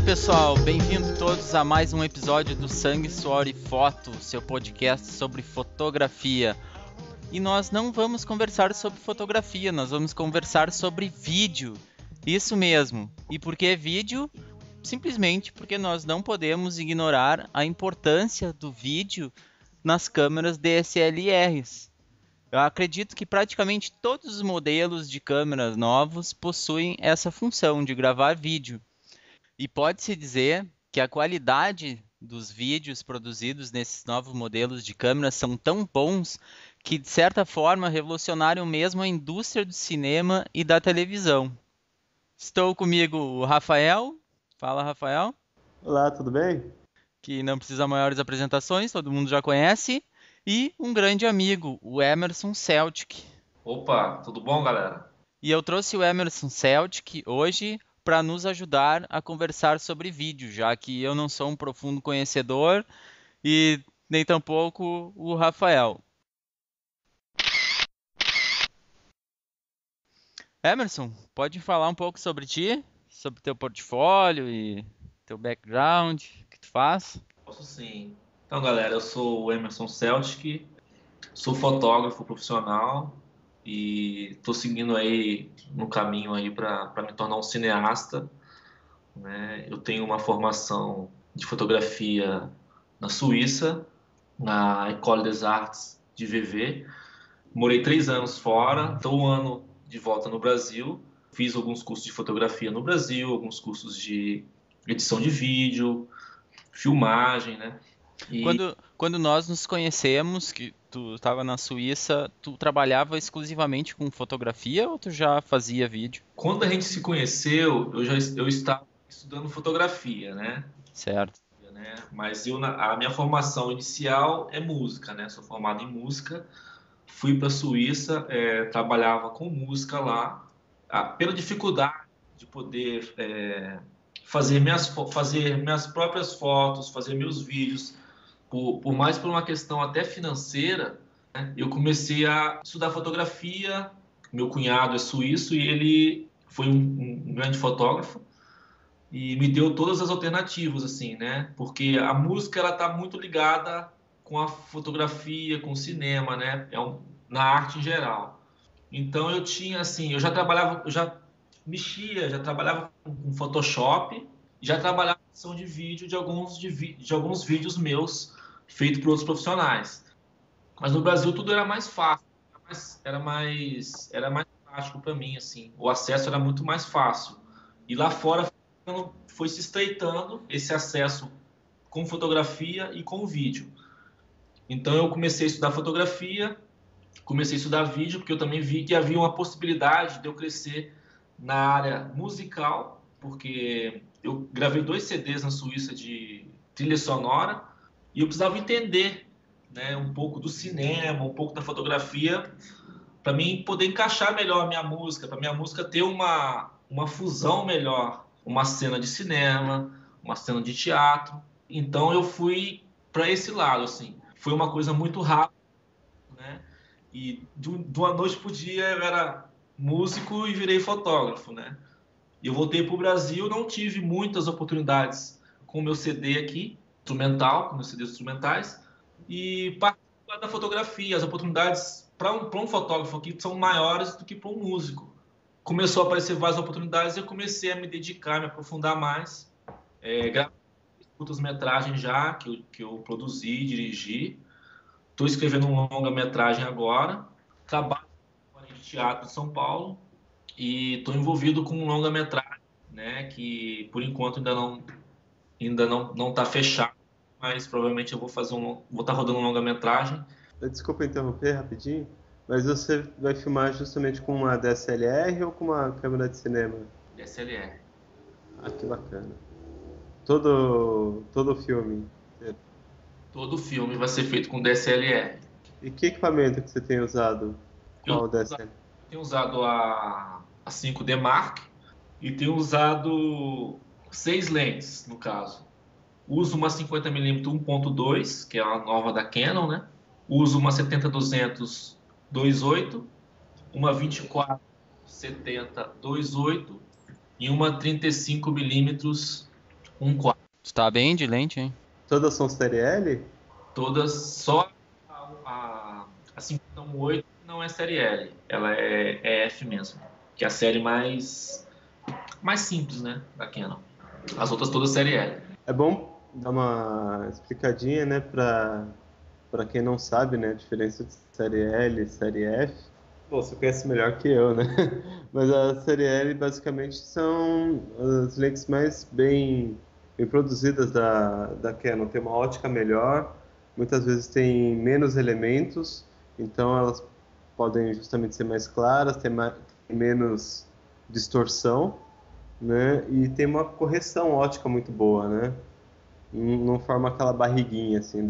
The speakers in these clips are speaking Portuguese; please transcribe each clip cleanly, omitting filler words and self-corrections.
Olá pessoal, bem-vindos todos a mais um episódio do Sangue, Suor e Foto, seu podcast sobre fotografia. E nós não vamos conversar sobre fotografia, nós vamos conversar sobre vídeo. Isso mesmo. E por que vídeo? Simplesmente porque nós não podemos ignorar a importância do vídeo nas câmeras DSLRs. Eu acredito que praticamente todos os modelos de câmeras novos possuem essa função de gravar vídeo. E pode-se dizer que a qualidade dos vídeos produzidos nesses novos modelos de câmeras são tão bons que, de certa forma, revolucionaram mesmo a indústria do cinema e da televisão. Estou comigo o Rafael. Fala, Rafael. Olá, tudo bem? Que não precisa maiores apresentações, todo mundo já conhece. E um grande amigo, o Emerson Celtic. Opa, tudo bom, galera? E eu trouxe o Emerson Celtic hoje para nos ajudar a conversar sobre vídeo, já que eu não sou um profundo conhecedor e nem tampouco o Rafael. Emerson, pode falar um pouco sobre ti, sobre teu portfólio e teu background, o que tu faz? Posso sim. Então, galera, eu sou o Emerson Celtic, sou fotógrafo profissional e estou seguindo aí no caminho aí para me tornar um cineasta, né? Eu tenho uma formação de fotografia na Suíça, na École des Arts de VV. Morei 3 anos fora, estou um ano de volta no Brasil. Fiz alguns cursos de fotografia no Brasil, alguns cursos de edição de vídeo, filmagem, né? Quando nós nos conhecemos, que tu estava na Suíça, tu trabalhava exclusivamente com fotografia ou tu já fazia vídeo? Quando a gente se conheceu, eu estava estudando fotografia, né? Certo. Mas a minha formação inicial é música, né? Sou formado em música. Fui para a Suíça, trabalhava com música lá. Pela dificuldade de poder fazer minhas próprias fotos, fazer meus vídeos, por mais por uma questão até financeira, né? Eu comecei a estudar fotografia. Meu cunhado é suíço e ele foi um grande fotógrafo e me deu todas as alternativas, assim, né? Porque a música ela tá muito ligada com a fotografia, com o cinema, né? Na arte em geral. Então eu tinha assim, eu já trabalhava, eu já mexia, já trabalhava com Photoshop, já trabalhava com edição de vídeo de alguns vídeos meus feitos por outros profissionais. Mas no Brasil tudo era mais fácil, era mais prático para mim, assim. O acesso era muito mais fácil. E lá fora foi se estreitando esse acesso com fotografia e com vídeo. Então eu comecei a estudar fotografia, comecei a estudar vídeo, porque eu também vi que havia uma possibilidade de eu crescer na área musical, porque eu gravei 2 CDs na Suíça de trilha sonora e eu precisava entender, né, um pouco do cinema, um pouco da fotografia, para mim poder encaixar melhor a minha música, para minha música ter uma fusão melhor, uma cena de cinema, uma cena de teatro. Então eu fui para esse lado, assim. Foi uma coisa muito rápida, né? E de uma noite pro dia eu era músico e virei fotógrafo, né? E eu voltei pro Brasil, não tive muitas oportunidades com o meu CD aqui, instrumental, com meus CDs instrumentais, e parti da fotografia. As oportunidades para um fotógrafo aqui são maiores do que para um músico. Começou a aparecer várias oportunidades e eu comecei a me dedicar, me aprofundar mais. Gravei curtas-metragens já, que eu produzi, dirigi. Estou escrevendo um longa-metragem agora. Trabalho em teatro em São Paulo e estou envolvido com um longa-metragem, né, que por enquanto ainda não está fechado, mas provavelmente eu vou estar rodando um longa-metragem. Desculpa interromper rapidinho, mas você vai filmar justamente com uma DSLR ou com uma câmera de cinema? DSLR. Ah, que bacana. Todo filme? Todo filme vai ser feito com DSLR. E que equipamento que você tem usado? Qual DSLR? Tenho usado a 5D Mark e tenho usado 6 lentes, no caso. Uso uma 50mm 1.2, que é a nova da Canon, né? Uso uma 70-200 2.8, uma 24-70 2.8 e uma 35mm 1.4. Tu tá bem de lente, hein? Todas são série L? Todas, só a 50-1.8 não é série L, ela é F mesmo, que é a série mais simples, né, da Canon. As outras todas série L. É bom dar uma explicadinha, né, para quem não sabe, né, a diferença de série L e série F. Bom, você conhece melhor que eu, né? Mas a série L basicamente são as lentes mais bem produzidas da Canon. Tem uma ótica melhor, muitas vezes tem menos elementos, então elas podem justamente ser mais claras, tem menos distorção, né? E tem uma correção ótica muito boa, né? Não forma aquela barriguinha assim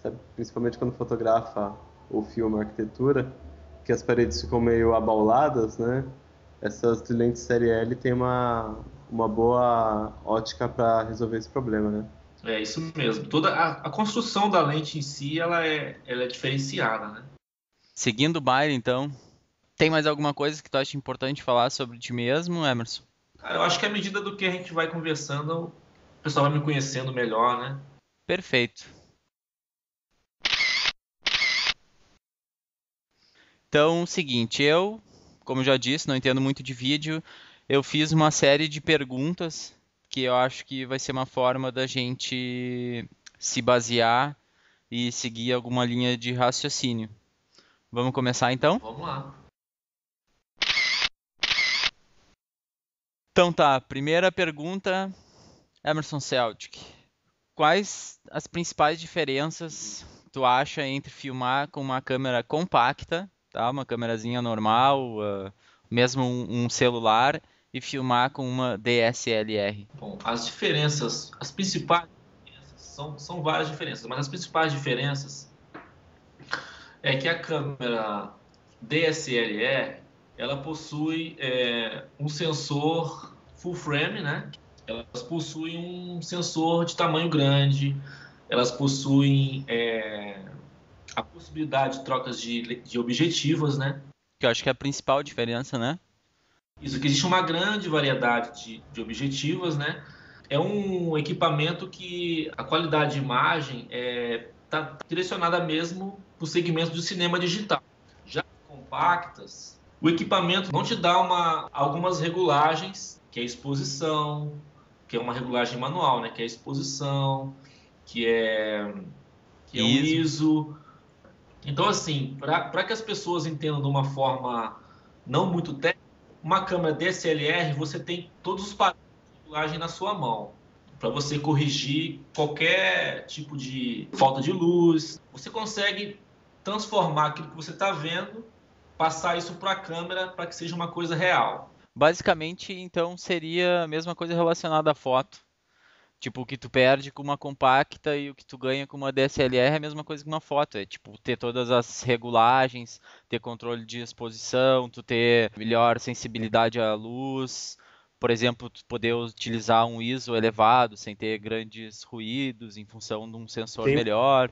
sabe? Principalmente quando fotografa ou filma arquitetura, que as paredes ficam meio abauladas, né? Essas lentes série L têm uma boa ótica para resolver esse problema, né? É isso mesmo. Toda a construção da lente em si, ela é diferenciada, né? Seguindo o baile, então, tem mais alguma coisa que tu acha importante falar sobre ti mesmo, Emerson? Cara, eu acho que à medida do que a gente vai conversando, o pessoal vai me conhecendo melhor, né? Perfeito. Então, seguinte, eu, como já disse, não entendo muito de vídeo. Eu fiz uma série de perguntas que eu acho que vai ser uma forma da gente se basear e seguir alguma linha de raciocínio. Vamos começar então? Vamos lá. Então tá, primeira pergunta, Emerson Celtic. Quais as principais diferenças tu acha entre filmar com uma câmera compacta, tá? Uma câmerazinha normal, mesmo um celular, e filmar com uma DSLR? Bom, as principais diferenças, são várias diferenças, mas as principais diferenças é que a câmera DSLR, ela possui um sensor full frame, né? Elas possuem um sensor de tamanho grande, elas possuem a possibilidade de trocas de objetivos, né? Que eu acho que é a principal diferença, né? Isso, que existe uma grande variedade de objetivos, né? É um equipamento que a qualidade de imagem está direcionada mesmo para o segmento do cinema digital. Já as compactas, o equipamento não te dá algumas regulagens, que é a exposição, que é uma regulagem manual, né? Que é a exposição, que é, que é o ISO. ISO. Então, assim, para que as pessoas entendam de uma forma não muito técnica, uma câmera DSLR, você tem todos os parâmetros de regulagem na sua mão, para você corrigir qualquer tipo de falta de luz. Você consegue transformar aquilo que você está vendo, passar isso para a câmera para que seja uma coisa real. Basicamente, então, seria a mesma coisa relacionada à foto. Tipo, o que tu perde com uma compacta e o que tu ganha com uma DSLR é a mesma coisa que uma foto. É tipo ter todas as regulagens, ter controle de exposição, tu ter melhor sensibilidade à luz. Por exemplo, tu poder utilizar um ISO elevado sem ter grandes ruídos em função de um sensor Tem, melhor.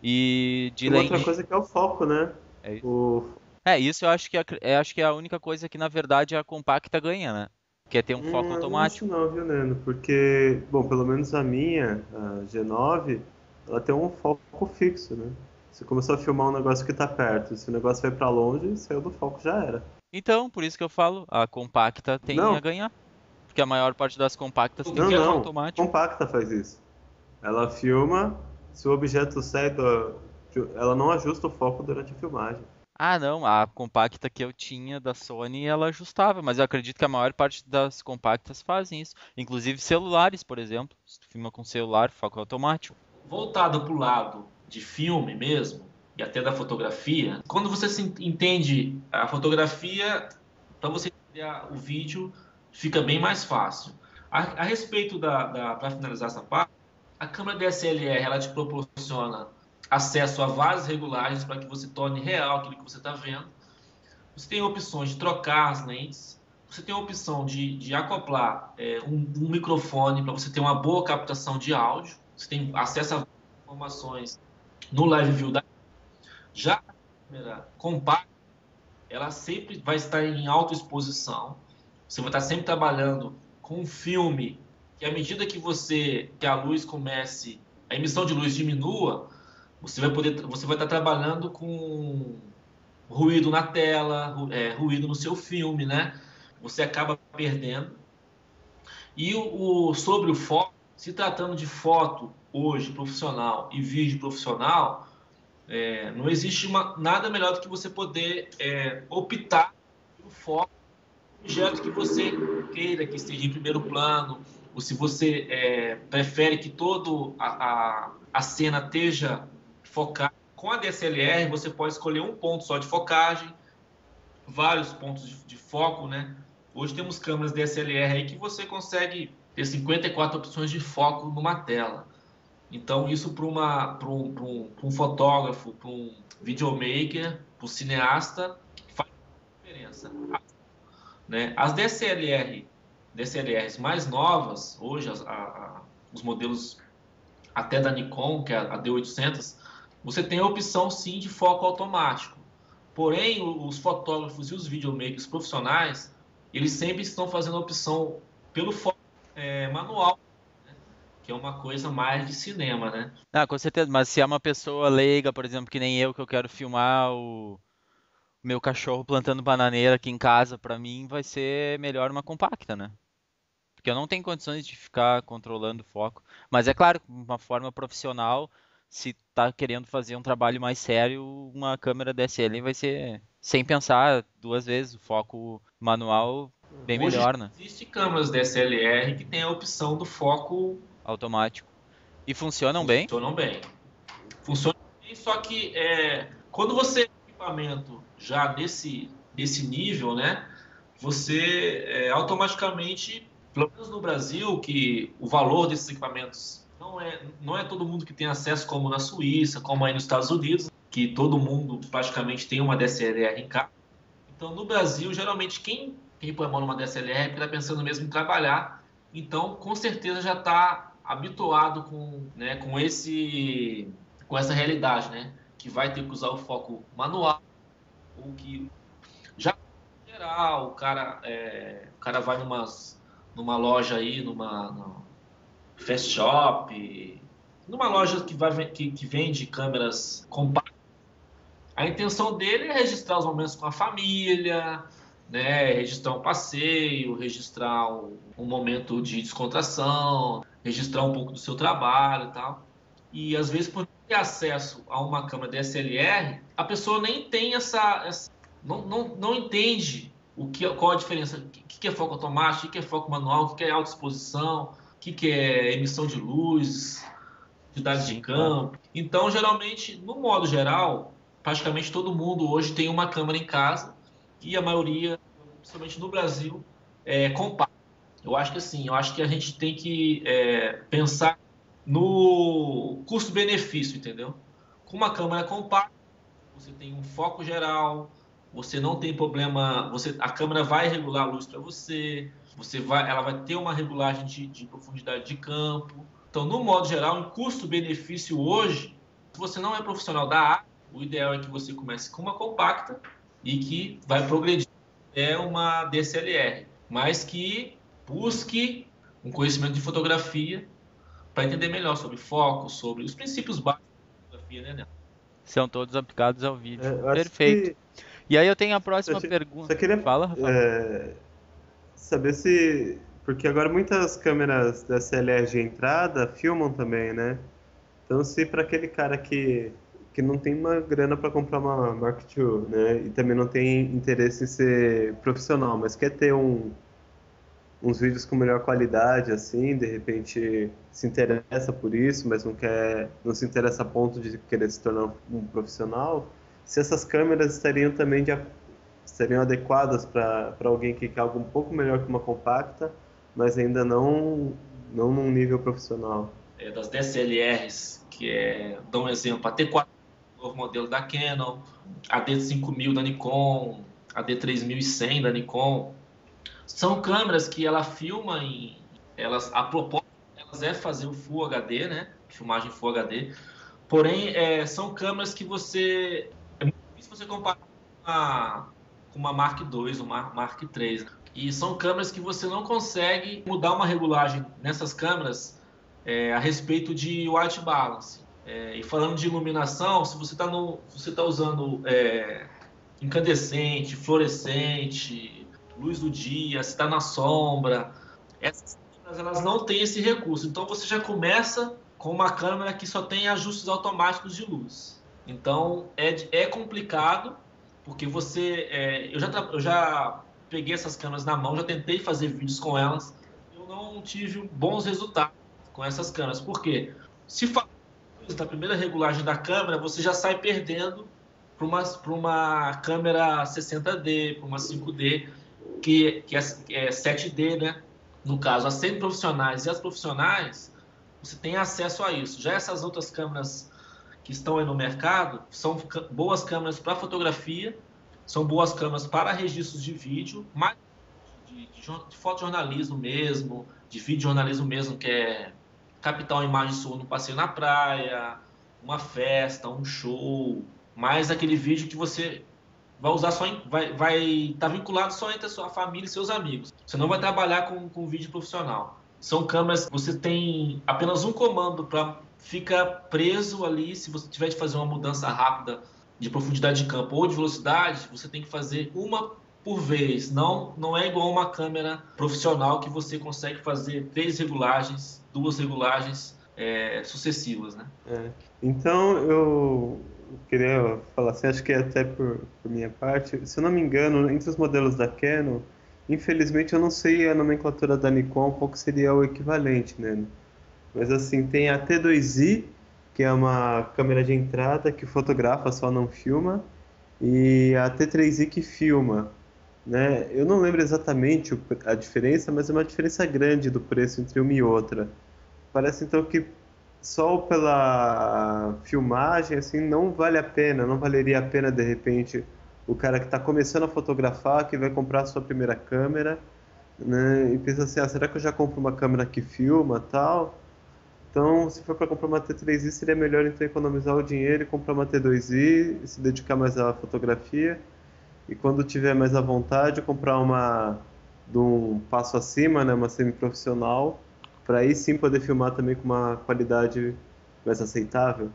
E de tem uma outra lente. coisa que é o foco, né? É isso. O, Isso eu acho que acho que é a única coisa que na verdade a compacta ganha, né? Que é ter um foco eu não acho automático. não, viu, Neno? Porque, bom, pelo menos a minha, a G9, ela tem um foco fixo, né? Você começou a filmar um negócio que tá perto, se o negócio vai pra longe, saiu do foco, já era. Então, por isso que eu falo, a compacta tem a Não, ganhar. Porque a maior parte das compactas Eu tem não, foco quero não. automático. Compacta faz isso. Ela filma, se o objeto sai do... Ela não ajusta o foco durante a filmagem. Ah, não, a compacta que eu tinha da Sony, ela ajustava, mas eu acredito que a maior parte das compactas fazem isso. Inclusive celulares, por exemplo. Se tu filma com celular, foco automático. voltado para o lado de filme mesmo, e até da fotografia, quando você entende a fotografia, para você entender o vídeo, fica bem mais fácil. A respeito para finalizar essa parte, a câmera DSLR ela te proporciona acesso a várias regulagens para que você torne real aquilo que você está vendo. Você tem opções de trocar as lentes, você tem a opção de acoplar um microfone para você ter uma boa captação de áudio, você tem acesso a informações no live view já a câmera compacta, ela sempre vai estar em alta exposição, você vai estar sempre trabalhando com filme que à medida que a luz comece, a emissão de luz diminua, você vai estar trabalhando com ruído na tela, ruído no seu filme, né? Você acaba perdendo. E sobre o foco, se tratando de foto hoje profissional e vídeo profissional, não existe nada melhor do que você poder optar pelo foco do objeto que você queira que esteja em primeiro plano, ou se você prefere que toda a cena esteja focada. Com a DSLR, você pode escolher um ponto só de focagem, vários pontos de foco, né? Hoje temos câmeras DSLR aí que você consegue ter 54 opções de foco numa tela. Então, isso para um fotógrafo, para um videomaker, para um cineasta, faz diferença. Né? As DSLRs mais novas, hoje, os modelos até da Nikon, que é a D800, você tem a opção, sim, de foco automático. Porém, os fotógrafos e os videomakers profissionais, eles sempre estão fazendo a opção pelo foco manual, que é uma coisa mais de cinema, né? Ah, com certeza, mas se é uma pessoa leiga, por exemplo, que nem eu, que eu quero filmar o meu cachorro plantando bananeira aqui em casa, pra mim vai ser melhor uma compacta, né? Porque eu não tenho condições de ficar controlando o foco. Mas é claro, uma forma profissional, se tá querendo fazer um trabalho mais sério, uma câmera DSLR vai ser, sem pensar duas vezes, o foco manual bem Hoje melhor, né? existem câmeras DSLR que tem a opção do foco. Automático. E funcionam bem? Funcionam bem. Funcionam bem, só que quando você tem um equipamento já nesse nível, né, você automaticamente, pelo menos no Brasil, que o valor desses equipamentos não é todo mundo que tem acesso, como na Suíça, como aí nos Estados Unidos, que todo mundo praticamente tem uma DSLR em casa. Então, no Brasil, geralmente, quem põe a mão numa DSLR é porque está pensando mesmo em trabalhar. Então, com certeza já está habituado né, com essa realidade, né? Que vai ter que usar o foco manual, ou que já em geral, o cara vai numa loja aí, numa fast shop, numa loja que vende câmeras compactas. A intenção dele é registrar os momentos com a família, né? Registrar um passeio, registrar um momento de descontração, registrar um pouco do seu trabalho e tal. E às vezes, por não ter acesso a uma câmera DSLR, a pessoa nem tem não entende qual a diferença, o que é foco automático, o que é foco manual, o que é autoexposição, o que é emissão de luz, atividades de campo. Então, geralmente, no modo geral, praticamente todo mundo hoje tem uma câmera em casa e a maioria, principalmente no Brasil, é compacta. Eu acho que a gente tem que pensar no custo-benefício, entendeu? Com uma câmera compacta, você tem um foco geral, você não tem problema, a câmera vai regular a luz para você, ela vai ter uma regulagem de profundidade de campo. Então, no modo geral, em custo-benefício hoje, se você não é profissional da área, o ideal é que você comece com uma compacta e que vai progredir até uma DSLR, mas que busque um conhecimento de fotografia para entender melhor sobre foco, sobre os princípios básicos da fotografia, né, Neto? São todos aplicados ao vídeo. Eu acho Perfeito. que E aí eu tenho a próxima só pergunta. queria Fala, Rafael. saber se... Porque agora muitas câmeras DSLR de entrada filmam também, né? Então, se para aquele cara que não tem uma grana para comprar uma Mark II, né? E também não tem interesse em ser profissional, mas quer ter uns vídeos com melhor qualidade, assim, de repente se interessa por isso, mas não se interessa a ponto de querer se tornar um profissional, se essas câmeras estariam adequadas para alguém que quer algo um pouco melhor que uma compacta, mas ainda não num nível profissional. Das DSLRs, dou um exemplo, a T4, novo modelo da Canon, a D5000 da Nikon, a D3100 da Nikon, são câmeras que ela filma a proposta delas é fazer o Full HD, né? Filmagem Full HD. Porém, são câmeras que é muito difícil você comparar com uma Mark II, uma Mark III. E são câmeras que você não consegue mudar uma regulagem nessas câmeras a respeito de white balance. E falando de iluminação, se você está usando incandescente, fluorescente, luz do dia, se está na sombra, essas câmeras elas não têm esse recurso. Então você já começa com uma câmera que só tem ajustes automáticos de luz. Então é complicado, porque eu já peguei essas câmeras na mão, já tentei fazer vídeos com elas, eu não tive bons resultados com essas câmeras. Por quê? Se da primeira regulagem da câmera, você já sai perdendo para uma câmera 60D, para uma 5D, que é 7D, né? No caso, as semi-profissionais e as profissionais, você tem acesso a isso. Já essas outras câmeras que estão aí no mercado são boas câmeras para fotografia, são boas câmeras para registros de vídeo, mas de fotojornalismo mesmo, de videojornalismo mesmo, que é captar uma imagem sua no passeio na praia, uma festa, um show, mas aquele vídeo que você vai usar vai estar vinculado só entre a sua família e seus amigos. Você não vai trabalhar com vídeo profissional. São câmeras que você tem apenas um comando para ficar preso ali. Se você tiver de fazer uma mudança rápida de profundidade de campo ou de velocidade, você tem que fazer uma por vez. Não é igual uma câmera profissional que você consegue fazer 3 regulagens, 2 regulagens sucessivas, né? Então eu queria falar assim, acho que até por minha parte, se eu não me engano, entre os modelos da Canon, infelizmente eu não sei a nomenclatura da Nikon, qual que seria o equivalente, né? Mas assim, tem a T2i, que é uma câmera de entrada que fotografa, só não filma, e a T3i que filma, né? Eu não lembro exatamente a diferença, mas é uma diferença grande do preço entre uma e outra. Parece então que só pela filmagem assim não vale a pena, não valeria a pena de repente o cara que está começando a fotografar, que vai comprar a sua primeira câmera, né? E pensa assim, será que eu já compro uma câmera que filma, tal? Então, se for para comprar uma T3i, seria melhor então economizar o dinheiro e comprar uma T2i e se dedicar mais à fotografia. E quando tiver mais à vontade, comprar uma de um passo acima, né, uma semi-profissional, para aí sim poder filmar também com uma qualidade mais aceitável.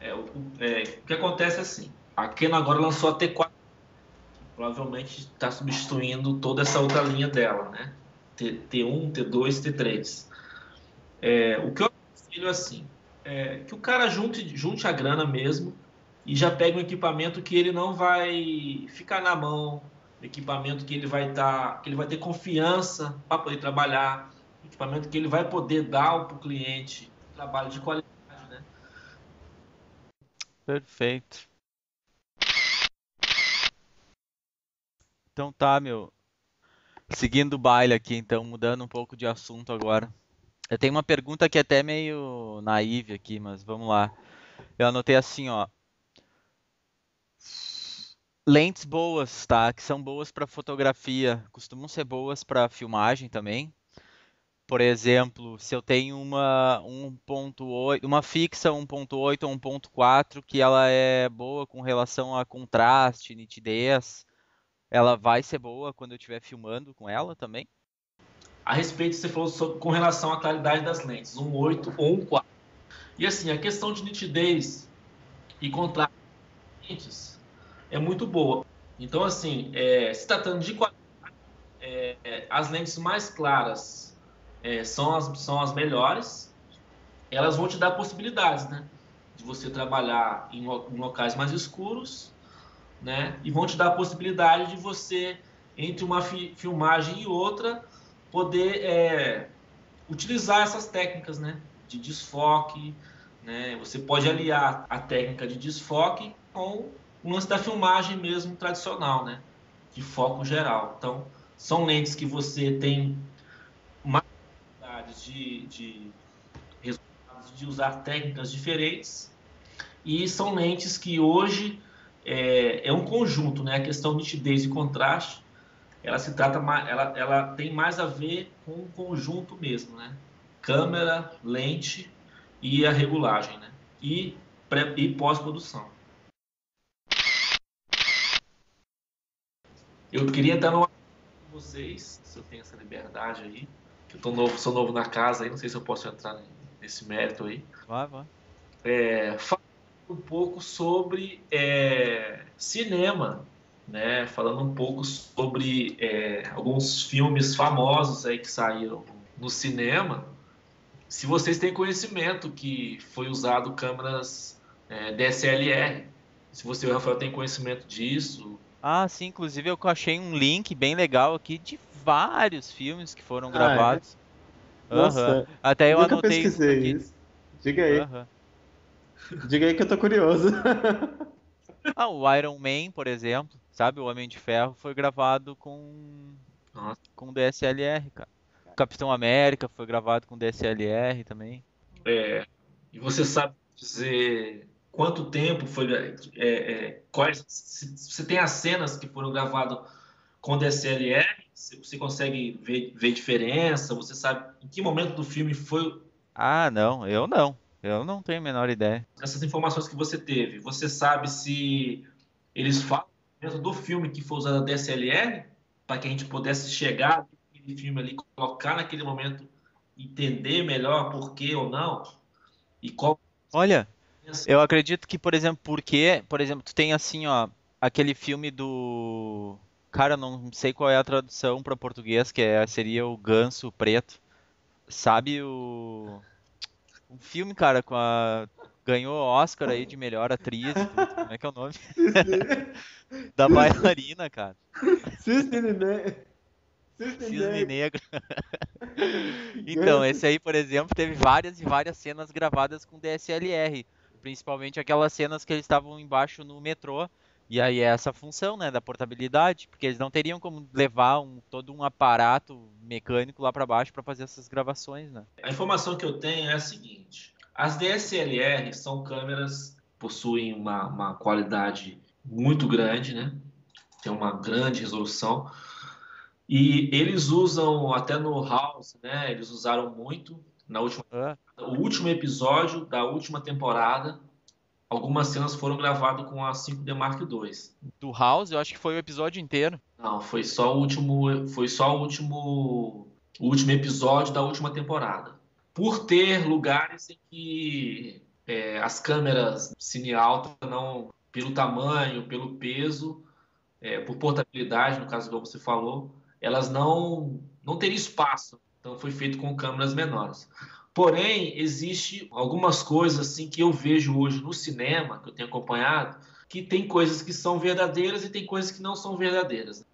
O que acontece é assim, a Canon agora lançou a T4, que provavelmente está substituindo toda essa outra linha dela, né? T1, T2, T3. O que eu aconselho assim, que o cara junte a grana mesmo e já pegue um equipamento que ele não vai ficar na mão, um equipamento que ele vai ter confiança para poder trabalhar, um equipamento que ele vai poder dar para o cliente um trabalho de qualidade, né? Perfeito. Então tá, meu. Seguindo o baile aqui, então, mudando um pouco de assunto agora. Eu tenho uma pergunta que é até meio naive aqui, mas vamos lá. Eu anotei assim, ó. Lentes boas, tá? Que são boas para fotografia, costumam ser boas para filmagem também. Por exemplo, se eu tenho uma 1.8, uma fixa 1.8 ou 1.4 que ela é boa com relação a contraste, nitidez, ela vai ser boa quando eu estiver filmando com ela também? A respeito, você falou com relação à claridade das lentes, 1.8 ou 1.4. E assim, a questão de nitidez e contraste das lentes é muito boa. Então, assim, se tratando de qualidade, as lentes mais claras são as melhores. Elas vão te dar possibilidades, né? De você trabalhar em locais mais escuros, né? E vão te dar a possibilidade de você, entre uma filmagem e outra, poder utilizar essas técnicas, né? De desfoque, né? Você pode aliar a técnica de desfoque com o lance da filmagem mesmo tradicional, né? De foco geral. Então, são lentes que você tem mais possibilidades de resultados de usar técnicas diferentes, e são lentes que hoje é um conjunto, né? A questão de nitidez e contraste, ela tem mais a ver com o conjunto mesmo, né? Câmera, lente e a regulagem, né? E pós-produção. Eu queria entrar numa vocês, se eu tenho essa liberdade aí, que eu tô novo, sou novo na casa aí, não sei se eu posso entrar nesse mérito aí. Vai, vai. Falando um pouco sobre cinema, né? Falando um pouco sobre alguns filmes famosos aí que saíram no cinema. Se vocês têm conhecimento que foi usado câmeras DSLR, se você e o Rafael têm conhecimento disso. Ah, sim, inclusive eu achei um link bem legal aqui de vários filmes que foram Ah, é? gravados. Aham. Nossa, Até eu nunca anotei uns pesquisei aqui. isso. Diga aí. Aham. Diga aí que eu tô curioso. Ah, o Iron Man, por exemplo, sabe? O Homem de Ferro foi gravado Nossa, com DSLR, cara. O Capitão América foi gravado com DSLR também. e você sabe dizer quanto tempo foi. Quais, se você tem as cenas que foram gravadas com DSLR, você consegue ver diferença? Você sabe em que momento do filme foi. Ah, não, eu não. Eu não tenho a menor ideia. Essas informações que você teve, você sabe se eles falam dentro do filme que foi usado a DSLR para que a gente pudesse chegar naquele filme ali, colocar naquele momento, entender melhor por que ou não e qual Olha, a diferença. eu acredito que, por exemplo, por exemplo, tu tem assim, ó, aquele filme do. Cara, eu não sei qual é a tradução para português, seria o Ganso Preto. Sabe o. Um filme, cara, ganhou Oscar aí de melhor atriz e tudo. Como é que é o nome? Da bailarina, cara. Cisne Negro. Cisne Cisne Negro. Negro. Então, Ganso. esse aí, por exemplo, teve várias e várias cenas gravadas com DSLR, principalmente aquelas cenas que eles estavam embaixo no metrô. E aí é essa função, né, da portabilidade, porque eles não teriam como levar todo um aparato mecânico lá para baixo para fazer essas gravações, né? A informação que eu tenho é a seguinte: as DSLR são câmeras que possuem uma qualidade muito grande, né? Tem uma grande resolução. E eles usam até no House, né? Eles usaram muito Ah, o último episódio da última temporada. Algumas cenas foram gravadas com a 5D Mark II. do House, eu acho que foi o episódio inteiro. Não, o último episódio da última temporada. Por ter lugares em que as câmeras cine alta não, pelo tamanho, pelo peso, por portabilidade, no caso que você falou, elas não teriam espaço. Então foi feito com câmeras menores. Porém, existe algumas coisas assim que eu vejo hoje no cinema, que eu tenho acompanhado, que tem coisas que são verdadeiras e tem coisas que não são verdadeiras.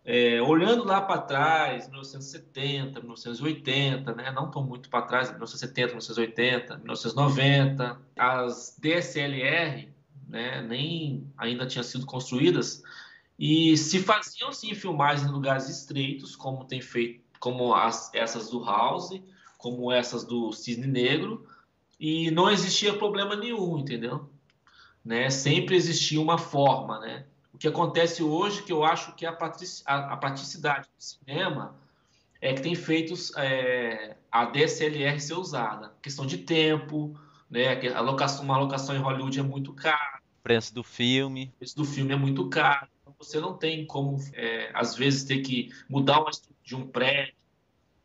Olhando lá para trás, 1970, 1980, né? Não tão muito para trás, 1970, 1980, 1990, as DSLR, né? Nem ainda tinham sido construídas, e se faziam sim filmagens em lugares estreitos, como tem feito, como essas do House, como essas do Cisne Negro, e não existia problema nenhum, entendeu? Né? Sempre existia uma forma, né? O que acontece hoje, que eu acho que a praticidade do cinema é que tem feito a DSLR ser usada. Questão de tempo, né? Uma locação em Hollywood é muito cara, Preço do filme. o preço do filme é muito caro. Então você não tem como, às vezes, ter que mudar uma estrutura de um prédio,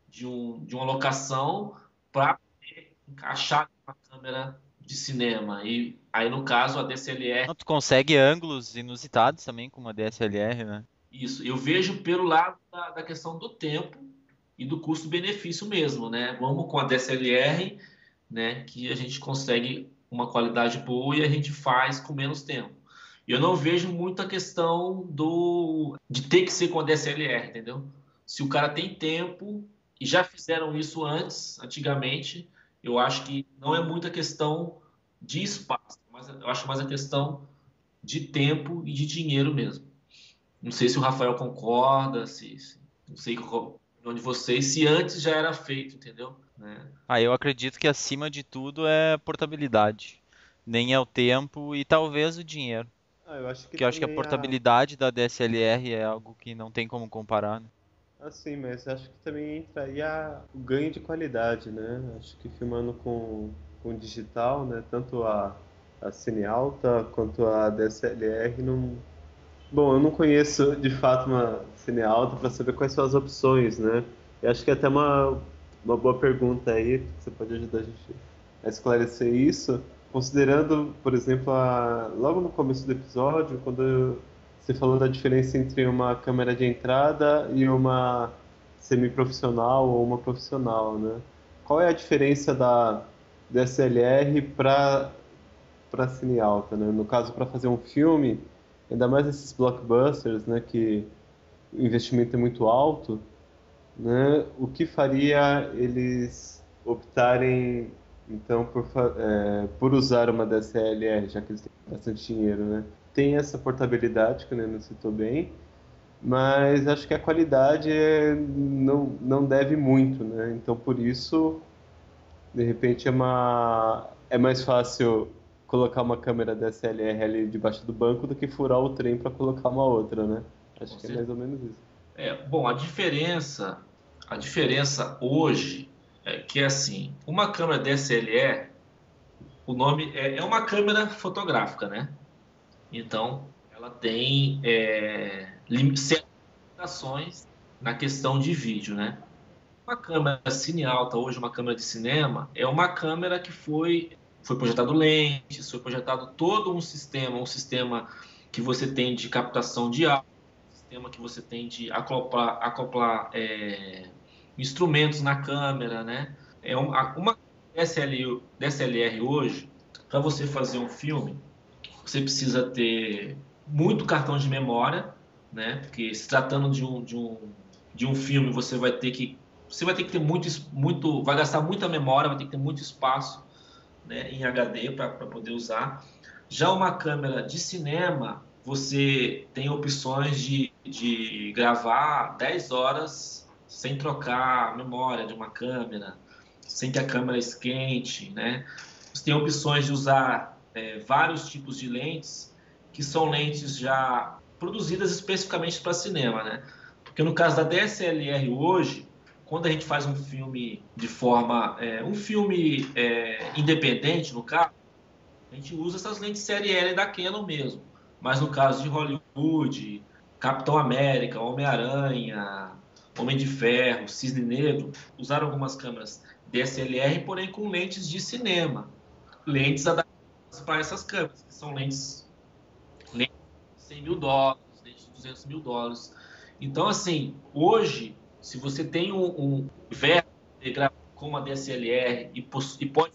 de uma locação, para encaixar uma câmera de cinema. E aí, no caso, a DSLR. Não, tu consegue ângulos inusitados também com uma DSLR, né? Isso, eu vejo pelo lado da questão do tempo e do custo-benefício mesmo, né? Vamos com a DSLR, né? Que a gente consegue uma qualidade boa e a gente faz com menos tempo. Eu não vejo muita questão de ter que ser com a DSLR, entendeu? Se o cara tem tempo e já fizeram isso antigamente, eu acho que não é muita questão de espaço, mas eu acho mais a questão de tempo e de dinheiro mesmo. Não sei se o Rafael concorda, não sei qual a opinião de vocês, se antes já era feito, entendeu? Né? Ah, eu acredito que acima de tudo é portabilidade. Nem é o tempo e talvez o dinheiro. Ah, eu acho que Porque eu acho que a também portabilidade da DSLR é algo que não tem como comparar, né? assim, mas acho que também entraria o ganho de qualidade, né? Acho que filmando com digital, né? Tanto a cine alta quanto a DSLR Bom, eu não conheço de fato uma cine alta para saber quais são as opções, né? Eu acho que é até uma boa pergunta aí, que você pode ajudar a gente a esclarecer isso, considerando, por exemplo, logo no começo do episódio, quando você falou da diferença entre uma câmera de entrada e uma semiprofissional ou uma profissional, né? Qual é a diferença da DSLR para cine alta, né? No caso, para fazer um filme, ainda mais esses blockbusters, né, que o investimento é muito alto, né? O que faria eles optarem então por usar uma DSLR, já que eles têm bastante dinheiro, né? Tem essa portabilidade que o Neno citou bem, mas acho que a qualidade não deve muito, né? Então por isso de repente é mais fácil colocar uma câmera DSLR ali debaixo do banco do que furar o trem para colocar uma outra, né? Acho que é mais ou menos isso. Bom, a diferença hoje é que é assim, uma câmera DSLR, o nome é uma câmera fotográfica, né? Então, ela tem certas limitações na questão de vídeo, né? Uma câmera cine alta hoje, uma câmera de cinema, é uma câmera que foi projetado lentes, foi projetado todo um sistema que você tem de captação de áudio, um sistema que você tem de acoplar instrumentos na câmera, né? Uma DSLR hoje, para você fazer um filme, você precisa ter muito cartão de memória, né? Porque se tratando de um filme, você vai ter que ter vai gastar muita memória, vai ter que ter muito espaço, né, em HD para poder usar. Já uma câmera de cinema, você tem opções de gravar 10 horas sem trocar a memória de uma câmera, sem que a câmera esquente, né? Você tem opções de usar vários tipos de lentes, que são lentes já produzidas especificamente para cinema, né? Porque no caso da DSLR hoje, quando a gente faz um filme independente, no caso, a gente usa essas lentes série L da Canon mesmo. Mas no caso de Hollywood, Capitão América, Homem-Aranha, Homem de Ferro, Cisne Negro, usaram algumas câmeras DSLR, porém com lentes de cinema. Lentes adaptadas para essas câmeras, que são lentes de US$ 100.000, lentes de US$ 200.000. Então, assim, hoje, se você tem um verbo de gravar com uma DSLR e pode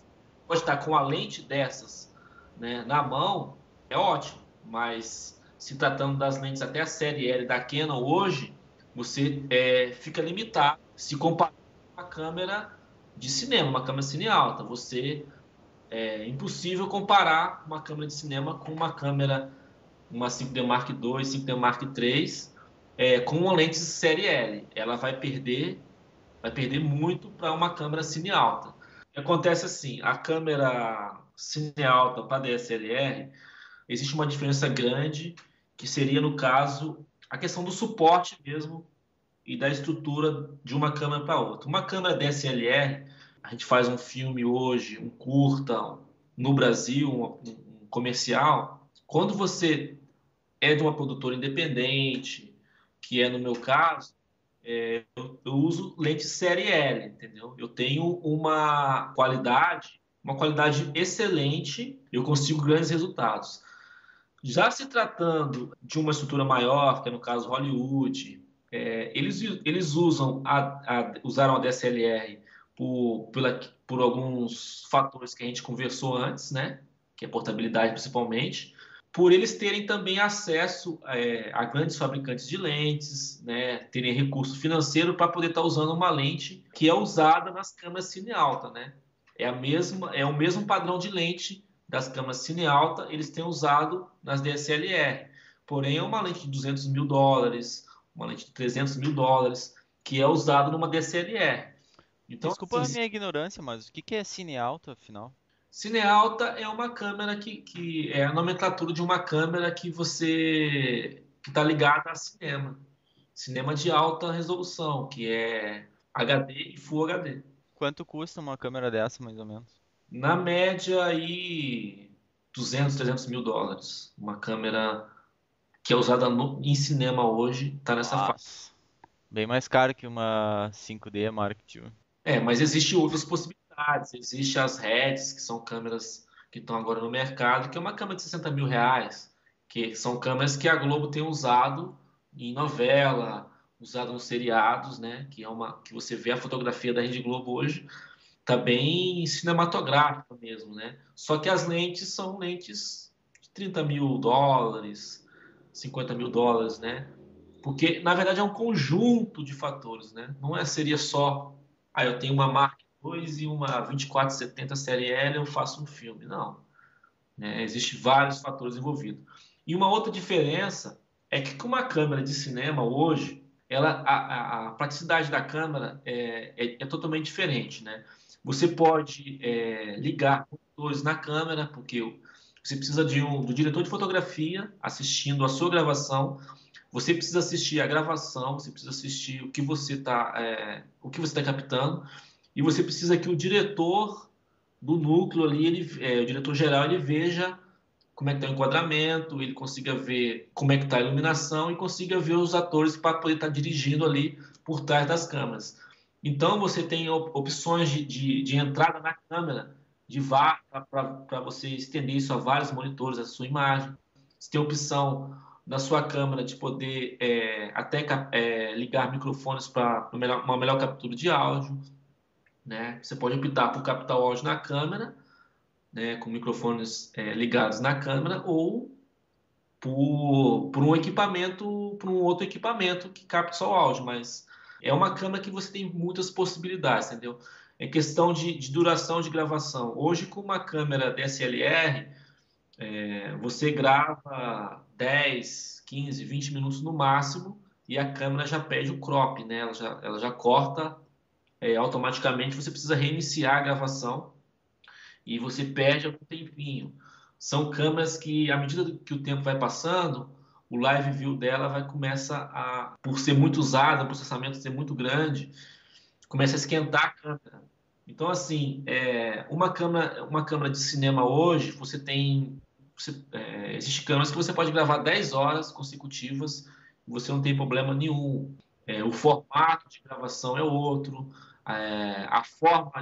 estar com a lente dessas, né, na mão, é ótimo. Mas se tratando das lentes até a série L da Canon hoje, você fica limitado se comparar com uma câmera de cinema, uma câmera cine alta. É impossível comparar uma câmera de cinema com uma 5D Mark II, 5D Mark III, com uma lente de série L. Ela vai perder muito para uma câmera cine alta. Acontece assim, a câmera cine alta para DSLR, existe uma diferença grande, que seria, no caso, a questão do suporte mesmo e da estrutura de uma câmera para outra. Uma câmera DSLR, a gente faz um filme hoje, um curta, no Brasil, um comercial. Quando você é de uma produtora independente, que é no meu caso, eu uso lente série L, entendeu? Eu tenho uma qualidade excelente, eu consigo grandes resultados. Já se tratando de uma estrutura maior, que é no caso Hollywood, eles usaram a DSLR por alguns fatores que a gente conversou antes, né? Que é portabilidade principalmente, por eles terem também acesso a grandes fabricantes de lentes, né? Terem recurso financeiro para poder estar usando uma lente que é usada nas câmeras cine alta, né? É o mesmo padrão de lente das câmeras cine alta, eles têm usado nas DSLR. Porém, é uma lente de US$ 200.000, uma lente de US$ 300.000, que é usada numa DSLR. Então, Desculpa a assim, minha ignorância, mas o que é cine alto, afinal? cine alta é uma câmera que é a nomenclatura de uma câmera que está ligada a cinema. Cinema de alta resolução, que é HD e Full HD. Quanto custa uma câmera dessa, mais ou menos? Na média, aí, US$ 200.000, US$ 300.000. Uma câmera que é usada em cinema hoje, está nessa faixa. Nossa, bem mais caro que uma 5D Mark II. Mas existem outras possibilidades. Existem as REDs, que são câmeras que estão agora no mercado, que é uma câmera de 60 mil reais, que são câmeras que a Globo tem usado em novela, usado nos seriados, né? Que você vê a fotografia da Rede Globo hoje, tá bem cinematográfica mesmo, né? Só que as lentes são lentes de 30 mil dólares, 50 mil dólares, né? Porque, na verdade, é um conjunto de fatores, né? Seria só, eu tenho uma Mark II e uma 2470 série L, eu faço um filme. Não, né? Existem vários fatores envolvidos. E uma outra diferença é que com uma câmera de cinema hoje, a praticidade da câmera é totalmente diferente, né? Você pode ligar monitores na câmera, porque você precisa do diretor de fotografia assistindo a sua gravação. Você precisa assistir a gravação, você precisa assistir o que você está captando, e você precisa que o diretor do núcleo ali, o diretor geral, ele veja como é que está o enquadramento, ele consiga ver como é que está a iluminação e consiga ver os atores para poder estar dirigindo ali por trás das câmeras. Então você tem opções de entrada na câmera, para você estender isso a vários monitores, a sua imagem. Você tem a opção da sua câmera de poder até ligar microfones para uma melhor captura de áudio, né? Você pode optar por captar o áudio na câmera, né, com microfones ligados na câmera, ou por um outro equipamento que capte só o áudio, mas é uma câmera que você tem muitas possibilidades, entendeu? É questão de duração de gravação. Hoje, com uma câmera DSLR, você grava 10, 15, 20 minutos no máximo e a câmera já pede o crop, né? Ela já corta automaticamente, você precisa reiniciar a gravação e você perde algum tempinho. São câmeras que, à medida que o tempo vai passando, o live view dela por ser muito usada, o processamento ser muito grande, começa a esquentar a câmera. Então, assim, uma câmera de cinema hoje, existem câmeras que você pode gravar 10 horas consecutivas e você não tem problema nenhum. O formato de gravação é outro, a forma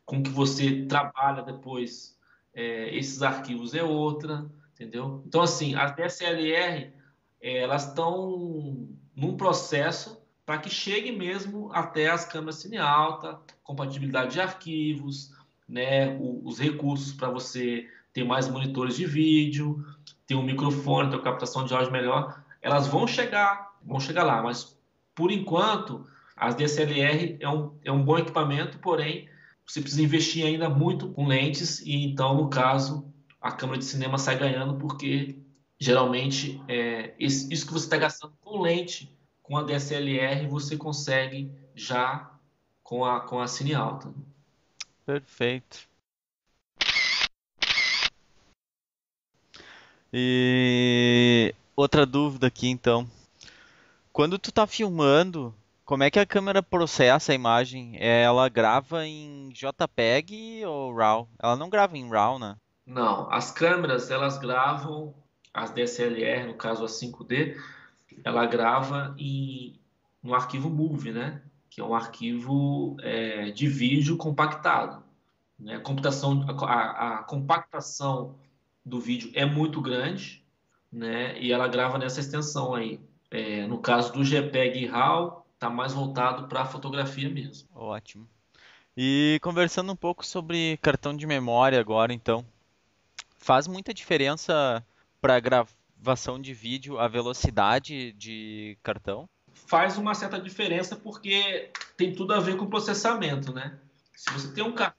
com que você trabalha depois esses arquivos é outra, entendeu? Então, assim, as DSLR, elas estão num processo para que chegue mesmo até as câmeras cine alta, compatibilidade de arquivos, né, os recursos para você ter mais monitores de vídeo, ter um microfone, ter uma captação de áudio melhor, elas vão chegar lá, mas por enquanto as DSLR é um bom equipamento, porém você precisa investir ainda muito com lentes e então, no caso, a câmera de cinema sai ganhando porque geralmente isso que você está gastando com lente, com a DSLR, você consegue já com a cine alta. Perfeito. E outra dúvida aqui, então. Quando tu tá filmando, como é que a câmera processa a imagem? Ela grava em JPEG ou RAW? Ela não grava em RAW, né? Não, as câmeras, elas gravam, as DSLR, no caso a 5D, ela grava no arquivo MOVE, né? Que é um arquivo de vídeo compactado, né? A compactação do vídeo é muito grande, né? E ela grava nessa extensão aí. No caso do JPEG e RAW, tá mais voltado para fotografia mesmo. Ótimo. E conversando um pouco sobre cartão de memória agora, então. Faz muita diferença para gravação de vídeo a velocidade de cartão? Faz uma certa diferença porque tem tudo a ver com o processamento, né? Se você tem um cartão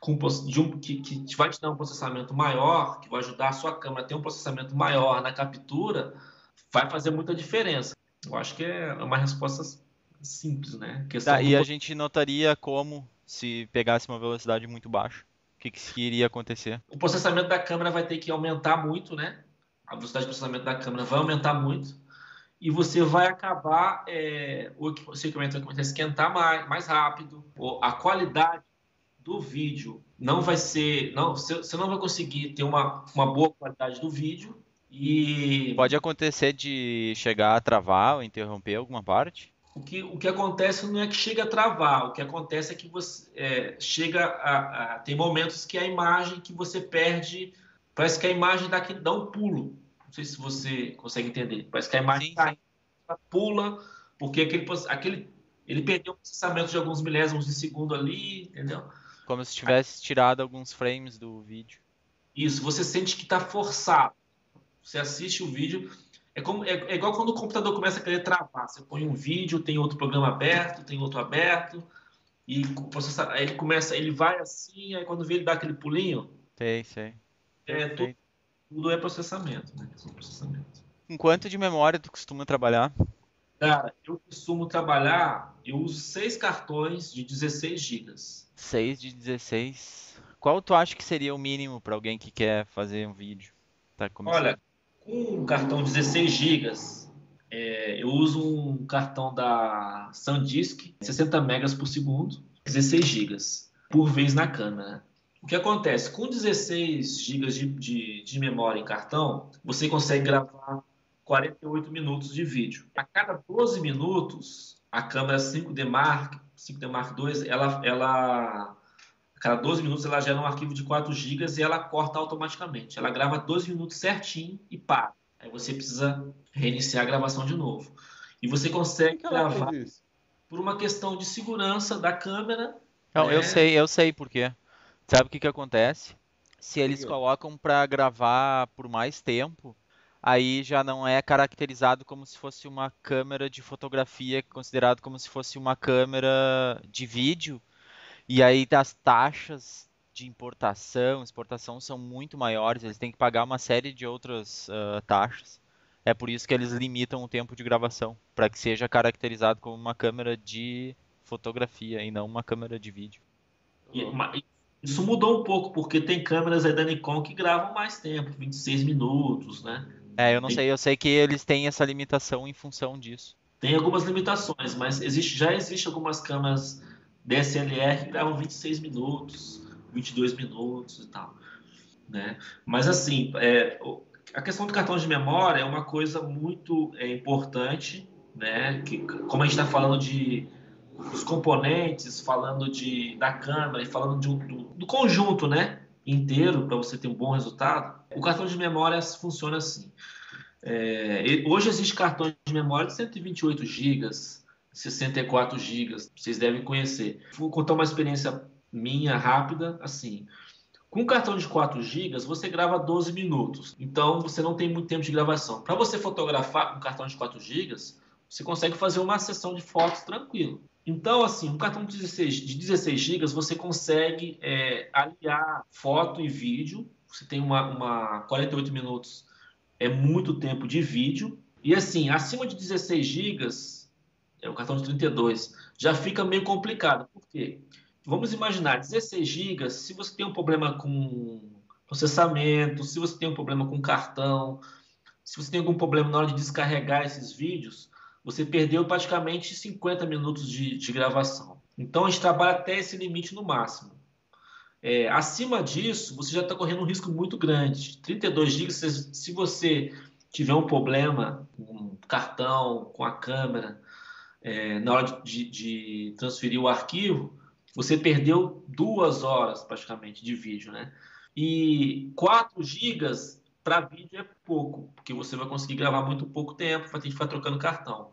que vai te dar um processamento maior, que vai ajudar a sua câmera a ter um processamento maior na captura, vai fazer muita diferença. Eu acho que é uma resposta simples, né? Tá, e a gente notaria como se pegasse uma velocidade muito baixa? O que iria acontecer? O processamento da câmera vai ter que aumentar muito, né? A velocidade de processamento da câmera vai aumentar muito e você vai acabar o equipamento vai começar a esquentar mais rápido. A qualidade do vídeo não vai ser, não, você não vai conseguir ter uma boa qualidade do vídeo E Pode acontecer de chegar a travar ou interromper alguma parte? o que acontece não é que chega a travar, o que acontece é que você chega tem momentos que a imagem que você perde, parece que a imagem dá um pulo. Não sei se você consegue entender. Parece que a imagem Sim, sim. pula, porque ele perdeu o processamento de alguns milésimos de segundo ali, entendeu? Como se tivesse tirado alguns frames do vídeo. Isso, você sente que está forçado. Você assiste o vídeo, é igual quando o computador começa a querer travar. Você põe um vídeo, tem outro programa aberto, tem outro aberto, e aí ele vai assim, aí quando vê ele dá aquele pulinho, Sei, sei. tudo, Perfeito. tudo é processamento, né? Questão de processamento. Com quanto de memória tu costuma trabalhar? Cara, eu costumo trabalhar, eu uso 6 cartões de 16 gigas. 6 de 16. Qual tu acha que seria o mínimo para alguém que quer fazer um vídeo? Tá Olha, começando. com um cartão 16 gigas, eu uso um cartão da SanDisk, 60 megas por segundo, 16 gigas por vez na câmera. O que acontece? Com 16 gigas de memória em cartão, você consegue gravar 48 minutos de vídeo. A cada 12 minutos, a câmera 5D Mark II, a cada 12 minutos ela gera um arquivo de 4 gigas e ela corta automaticamente. Ela grava 12 minutos certinho e para. Aí você precisa reiniciar a gravação de novo. E você Por que consegue que ela faz gravar isso? por uma questão de segurança da câmera, Não, né? eu sei por quê. Sabe o que que acontece? Se Por eles quê? colocam para gravar por mais tempo, aí já não é caracterizado como se fosse uma câmera de fotografia, considerado como se fosse uma câmera de vídeo. E aí as taxas de importação, exportação são muito maiores, eles têm que pagar uma série de outras taxas. É por isso que eles limitam o tempo de gravação, para que seja caracterizado como uma câmera de fotografia e não uma câmera de vídeo. E- Louco. ma- Isso mudou um pouco, porque tem câmeras aí da Nikon que gravam mais tempo, 26 minutos, né? É, eu não Tem, sei, eu sei que eles têm essa limitação em função disso. tem algumas limitações, mas já existe algumas câmeras DSLR que gravam 26 minutos, 22 minutos e tal, né? Mas assim, a questão do cartão de memória é uma coisa muito importante, né? Que, como a gente está falando dos componentes, falando da câmera e falando do conjunto, né? Inteiro para você ter um bom resultado. O cartão de memória funciona assim. Hoje existe cartões de memória de 128 gigas, 64 gigas, vocês devem conhecer. Vou contar uma experiência minha rápida, assim. Com um cartão de 4 gigas, você grava 12 minutos. Então, você não tem muito tempo de gravação. Para você fotografar com um cartão de 4 gigas, você consegue fazer uma sessão de fotos tranquilo. Então, assim, um cartão de 16 gigas, você consegue aliar foto e vídeo. Você tem uma 48 minutos, é muito tempo de vídeo. E, assim, acima de 16 gigas, o cartão de 32, já fica meio complicado. Por quê? Vamos imaginar, 16 gigas, se você tem um problema com processamento, se você tem um problema com cartão, se você tem algum problema na hora de descarregar esses vídeos, você perdeu praticamente 50 minutos de gravação. Então a gente trabalha até esse limite no máximo. Acima disso, você já está correndo um risco muito grande. 32 gigas, se você tiver um problema com o cartão, com a câmera, na hora de transferir o arquivo, você perdeu 2 horas praticamente de vídeo, né? E 4 gigas para vídeo é pouco, porque você vai conseguir gravar muito pouco tempo, vai ter que ficar trocando cartão.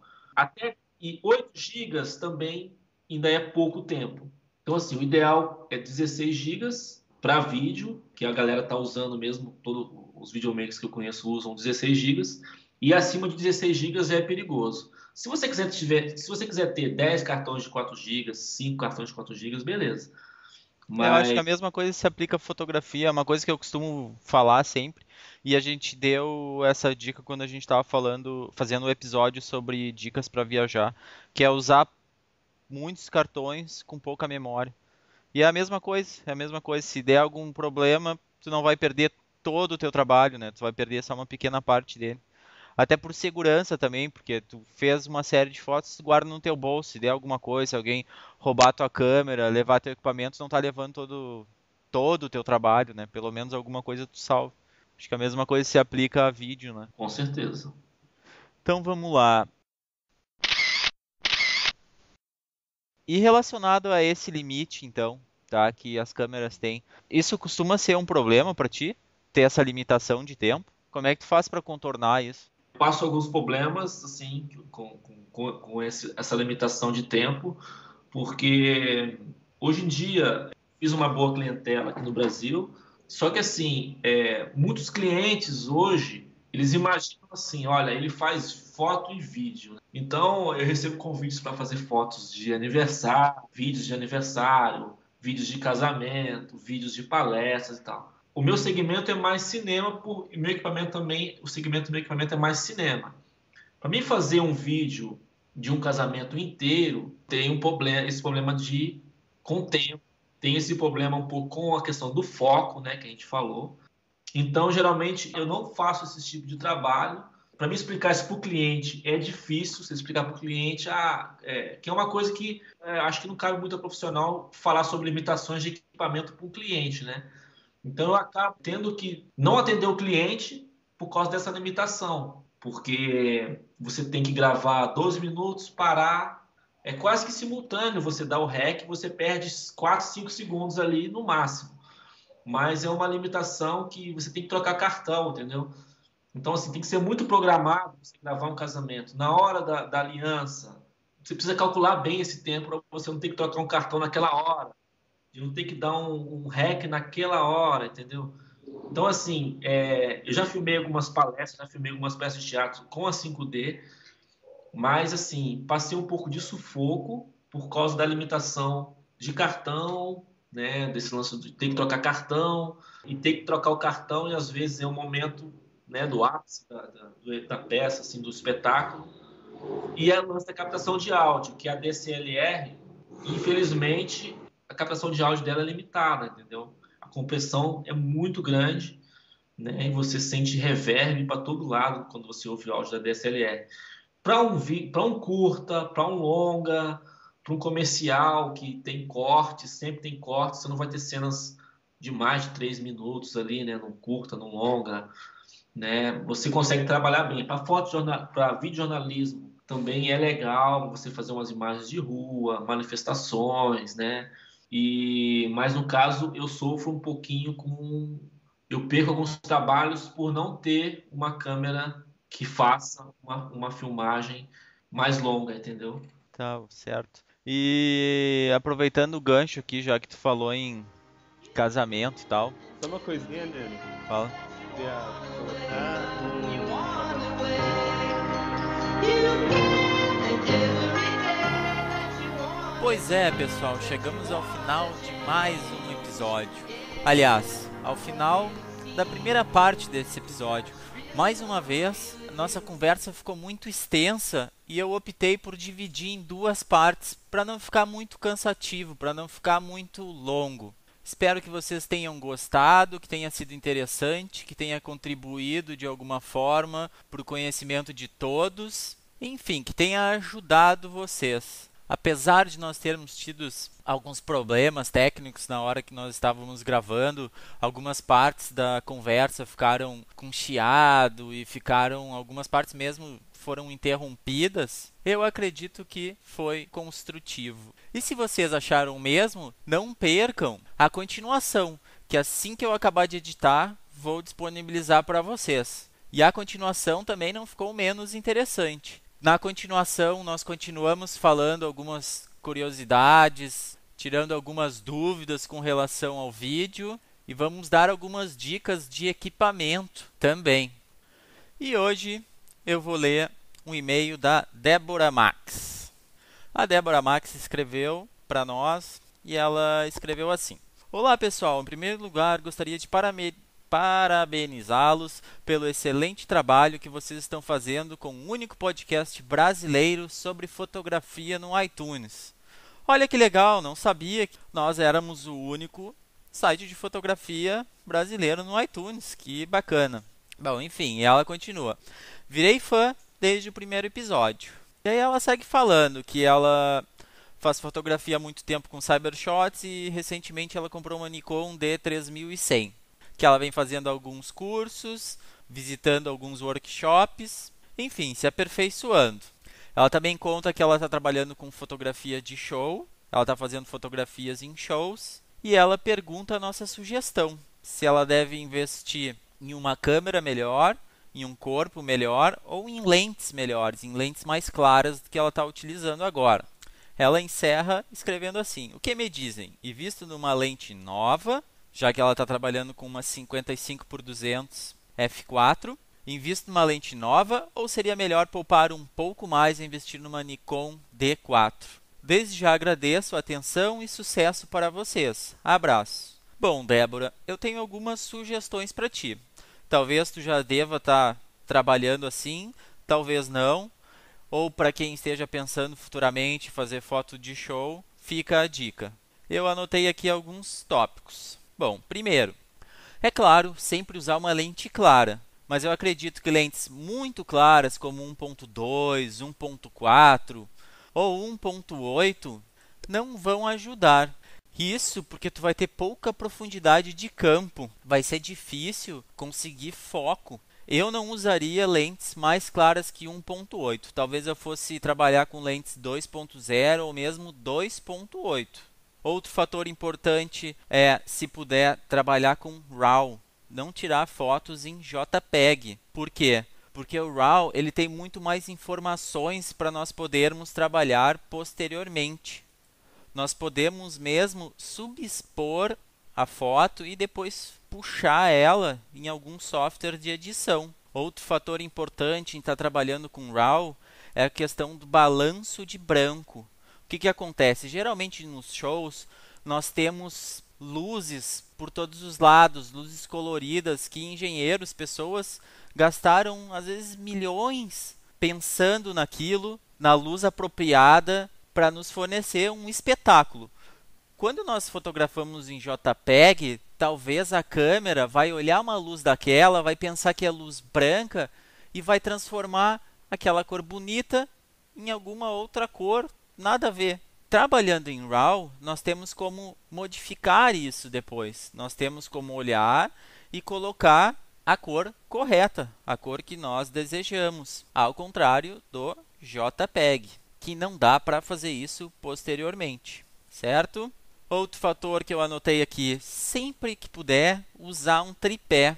E 8 gigas também ainda é pouco tempo. Então, assim, o ideal é 16 gigas para vídeo, que a galera está usando mesmo, todos os videomakers que eu conheço usam 16 gigas, e acima de 16 gigas é perigoso. Se você quiser ter 10 cartões de 4 gigas, 5 cartões de 4 gigas, beleza. É, eu acho que Mas a mesma coisa se aplica à fotografia, é uma coisa que eu costumo falar sempre, e a gente deu essa dica quando a gente estava falando, fazendo o episódio sobre dicas para viajar, que é usar muitos cartões com pouca memória. E é a mesma coisa, é a mesma coisa. Se der algum problema, tu não vai perder todo o teu trabalho, né? Tu vai perder só uma pequena parte dele. Até por segurança também, porque tu fez uma série de fotos, tu guarda no teu bolso. Se der alguma coisa, se alguém roubar tua câmera, levar teu equipamento, tu não tá levando todo o teu trabalho, né? Pelo menos alguma coisa tu salva. Acho que a mesma coisa se aplica a vídeo, né? Com certeza. Então vamos lá. E relacionado a esse limite, então, tá, que as câmeras têm, isso costuma ser um problema para ti? Ter essa limitação de tempo? Como é que tu faz para contornar isso? Passo alguns problemas, assim, com essa limitação de tempo, porque hoje em dia fiz uma boa clientela aqui no Brasil, só que assim, muitos clientes hoje, eles imaginam assim, olha, ele faz foto e vídeo. Então eu recebo convites para fazer fotos de aniversário, vídeos de casamento, vídeos de palestras e tal. O meu segmento é mais cinema, e meu equipamento também, o segmento do meu equipamento é mais cinema. Para mim fazer um vídeo de um casamento inteiro, tem esse problema com o tempo, tem esse problema um pouco com a questão do foco, né, que a gente falou. Então, geralmente, eu não faço esse tipo de trabalho. Para mim explicar isso para o cliente é difícil, você explicar para o cliente, que é uma coisa que acho que não cabe muito ao profissional falar sobre limitações de equipamento para um cliente, né? Então eu acabo tendo que não atender o cliente por causa dessa limitação, porque você tem que gravar 12 minutos, parar, é quase que simultâneo, você dá o REC, você perde 4, 5 segundos ali no máximo, mas é uma limitação que você tem que trocar cartão, entendeu? Então assim, tem que ser muito programado você gravar um casamento. Na hora da aliança, você precisa calcular bem esse tempo para você não ter que trocar um cartão naquela hora, de não ter que dar um REC naquela hora, entendeu? Então, assim, eu já filmei algumas palestras, já filmei algumas peças de teatro com a 5D, mas, assim, passei um pouco de sufoco por causa da limitação de cartão, né? Desse lance de ter que trocar cartão, e ter que trocar o cartão, e às vezes é um momento, né, do ápice da peça, assim, do espetáculo. E é o lance da captação de áudio, que a DSLR, infelizmente, a captação de áudio dela é limitada, entendeu? A compressão é muito grande, né? E você sente reverb para todo lado quando você ouve o áudio da DSLR. Para um curta, para um longa, para um comercial que tem corte, sempre tem corte, você não vai ter cenas de mais de 3 minutos ali, né? Num curta, num longa, né? Você consegue trabalhar bem. Para videojornalismo também é legal você fazer umas imagens de rua, manifestações, né? Mas no caso eu sofro um pouquinho eu perco alguns trabalhos por não ter uma câmera que faça uma filmagem mais longa, entendeu? Tá, certo. E aproveitando o gancho aqui, já que tu falou em casamento e tal, Só uma coisinha, Neno. fala. Queria colocar Pois é, pessoal, chegamos ao final de mais um episódio. Aliás, ao final da primeira parte desse episódio. Mais uma vez, nossa conversa ficou muito extensa e eu optei por dividir em duas partes para não ficar muito cansativo, para não ficar muito longo. Espero que vocês tenham gostado, que tenha sido interessante, que tenha contribuído de alguma forma para o conhecimento de todos. Enfim, que tenha ajudado vocês. Apesar de nós termos tido alguns problemas técnicos na hora que nós estávamos gravando, algumas partes da conversa ficaram com chiado e algumas partes mesmo foram interrompidas, eu acredito que foi construtivo. E se vocês acharam o mesmo, não percam a continuação, que assim que eu acabar de editar, vou disponibilizar para vocês. E a continuação também não ficou menos interessante. Na continuação, nós continuamos falando algumas curiosidades, tirando algumas dúvidas com relação ao vídeo e vamos dar algumas dicas de equipamento também. E hoje eu vou ler um e-mail da Débora Max. A Débora Max escreveu para nós e ela escreveu assim: Olá pessoal, em primeiro lugar gostaria de parabenizá-los pelo excelente trabalho que vocês estão fazendo com o único podcast brasileiro sobre fotografia no iTunes. Olha que legal, não sabia que nós éramos o único site de fotografia brasileiro no iTunes. Que bacana. Bom, enfim, ela continua. Virei fã desde o primeiro episódio. E aí ela segue falando que ela faz fotografia há muito tempo com Cybershots e recentemente ela comprou uma Nikon D3100. que ela vem fazendo alguns cursos, visitando alguns workshops, enfim, se aperfeiçoando. Ela também conta que ela está trabalhando com fotografia de show, ela está fazendo fotografias em shows, e ela pergunta a nossa sugestão, se ela deve investir em uma câmera melhor, em um corpo melhor ou em lentes melhores, em lentes mais claras do que ela está utilizando agora. Ela encerra escrevendo assim: o que me dizem? Invisto numa lente nova, já que ela está trabalhando com uma 55x200 f4. Invisto numa lente nova ou seria melhor poupar um pouco mais e investir numa Nikon D4? Desde já agradeço a atenção e sucesso para vocês. Abraço. Bom, Débora, eu tenho algumas sugestões para ti. Talvez tu já deva estar trabalhando assim, talvez não. Ou para quem esteja pensando futuramente fazer foto de show, fica a dica. Eu anotei aqui alguns tópicos. Bom, primeiro, é claro, sempre usar uma lente clara. Mas eu acredito que lentes muito claras, como 1.2, 1.4 ou 1.8, não vão ajudar. Isso porque tu vai ter pouca profundidade de campo. Vai ser difícil conseguir foco. Eu não usaria lentes mais claras que 1.8. Talvez eu fosse trabalhar com lentes 2.0 ou mesmo 2.8. Outro fator importante é, se puder, trabalhar com RAW. Não tirar fotos em JPEG. Por quê? Porque o RAW ele tem muito mais informações para nós podermos trabalhar posteriormente. Nós podemos mesmo subexpor a foto e depois puxar ela em algum software de edição. Outro fator importante em estar trabalhando com RAW é a questão do balanço de branco. O que acontece? Geralmente nos shows nós temos luzes por todos os lados, luzes coloridas que engenheiros, pessoas gastaram às vezes milhões pensando naquilo, na luz apropriada para nos fornecer um espetáculo. Quando nós fotografamos em JPEG, talvez a câmera vai olhar uma luz daquela, vai pensar que é luz branca e vai transformar aquela cor bonita em alguma outra cor, nada a ver. Trabalhando em RAW, nós temos como modificar isso depois. Nós temos como olhar e colocar a cor correta, a cor que nós desejamos, ao contrário do JPEG, que não dá para fazer isso posteriormente, certo? Outro fator que eu anotei aqui, sempre que puder, usar um tripé.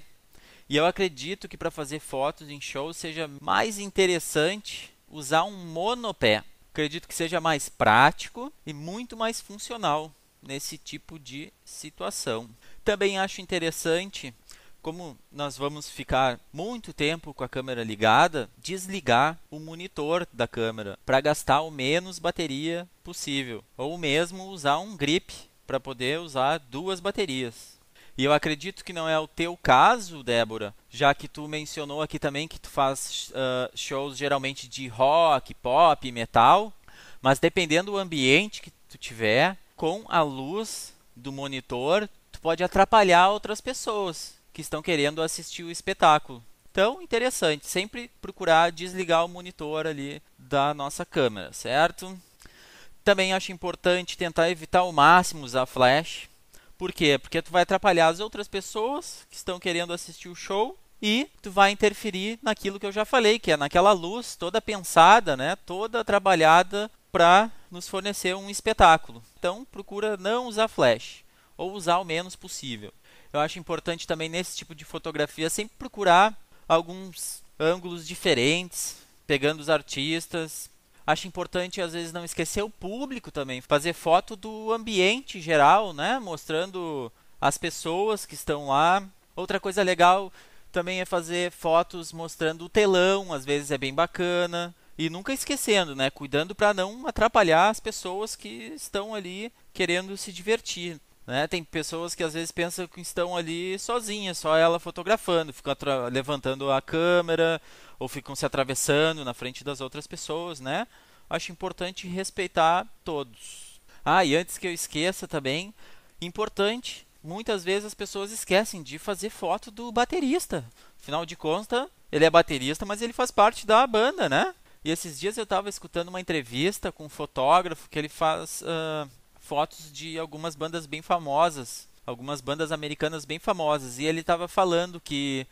E eu acredito que para fazer fotos em show seja mais interessante usar um monopé. Acredito que seja mais prático e muito mais funcional nesse tipo de situação. Também acho interessante, como nós vamos ficar muito tempo com a câmera ligada, desligar o monitor da câmera para gastar o menos bateria possível. Ou mesmo usar um grip para poder usar duas baterias. E eu acredito que não é o teu caso, Débora, já que tu mencionou aqui também que tu faz shows geralmente de rock, pop, metal, mas dependendo do ambiente que tu tiver, com a luz do monitor, tu pode atrapalhar outras pessoas que estão querendo assistir o espetáculo. Então, interessante, sempre procurar desligar o monitor ali da nossa câmera, certo? Também acho importante tentar evitar ao máximo usar flash. Por quê? Porque tu vai atrapalhar as outras pessoas que estão querendo assistir o show e tu vai interferir naquilo que eu já falei, que é naquela luz toda pensada, né? Toda trabalhada para nos fornecer um espetáculo. Então, procura não usar flash ou usar o menos possível. Eu acho importante também nesse tipo de fotografia sempre procurar alguns ângulos diferentes, pegando os artistas. Acho importante, às vezes, não esquecer o público também. Fazer foto do ambiente geral, né? Mostrando as pessoas que estão lá. Outra coisa legal também é fazer fotos mostrando o telão. Às vezes é bem bacana. E nunca esquecendo, né? Cuidando para não atrapalhar as pessoas que estão ali querendo se divertir. Né? Tem pessoas que às vezes pensam que estão ali sozinhas, só ela fotografando. Ficam levantando a câmera ou ficam se atravessando na frente das outras pessoas, né? Acho importante respeitar todos. Ah, e antes que eu esqueça também, importante, muitas vezes as pessoas esquecem de fazer foto do baterista. Afinal de contas, ele é baterista, mas ele faz parte da banda, né? E esses dias eu estava escutando uma entrevista com um fotógrafo que ele faz fotos de algumas bandas bem famosas algumas bandas americanas bem famosas. E ele estava falando que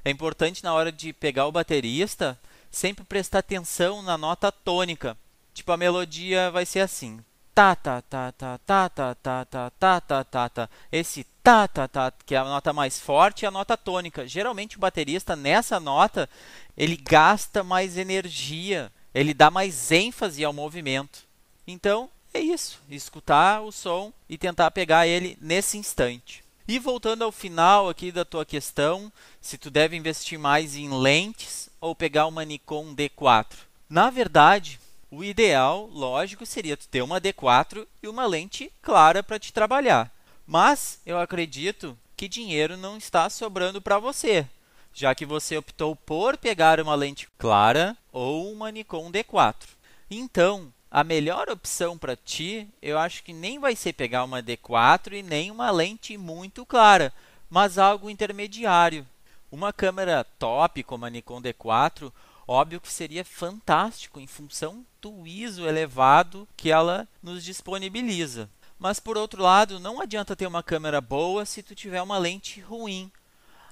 é importante na hora de pegar o baterista sempre prestar atenção na nota tônica. Tipo, a melodia vai ser assim. Tá, tá, tá, tá, tá, tá, tá, tá, tá, tá, tá, tá. Esse tá, tá, tá, que é a nota mais forte, é a nota tônica. Geralmente o baterista nessa nota, ele gasta mais energia, ele dá mais ênfase ao movimento. Então, é isso, escutar o som e tentar pegar ele nesse instante. E voltando ao final aqui da tua questão, se tu deve investir mais em lentes ou pegar uma Nikon D4. Na verdade, o ideal, lógico, seria tu ter uma D4 e uma lente clara para te trabalhar. Mas eu acredito que dinheiro não está sobrando para você, já que você optou por pegar uma lente clara ou uma Nikon D4. Então, a melhor opção para ti, eu acho que nem vai ser pegar uma D4 e nem uma lente muito clara, mas algo intermediário. Uma câmera top como a Nikon D4, óbvio que seria fantástico em função do ISO elevado que ela nos disponibiliza. Mas por outro lado, não adianta ter uma câmera boa se tu tiver uma lente ruim.